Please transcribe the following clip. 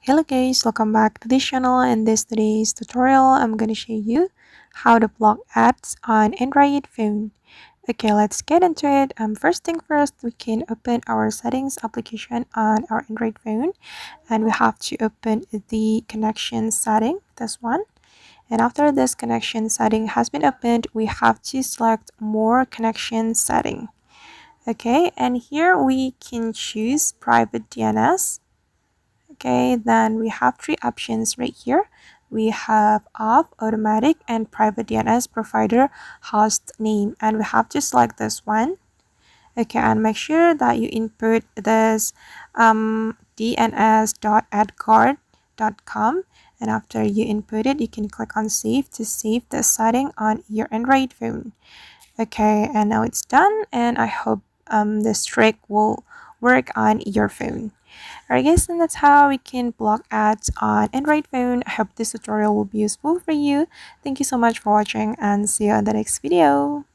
Hello guys, welcome back to this channel. In today's tutorial, I'm going to show you how to block ads on Android phone. Okay, let's get into it. First thing first, we can open our settings application on our Android phone, and we have to open the connection setting, this one. And after this connection setting has been opened, we have to select more connection setting. Okay, and here we can choose private DNS. Okay, then we have three options right here. We have off, automatic, and private DNS provider host name, and we have to select this one. Okay, and make sure that you input this dns.adguard.com, and after you input it, you can click on save to save the setting on your Android phone. Okay, and now it's done, and I hope this trick will work on your phone. Alright guys, and that's how we can block ads on Android phone. I hope this tutorial will be useful for you. Thank you so much for watching and see you on the next video.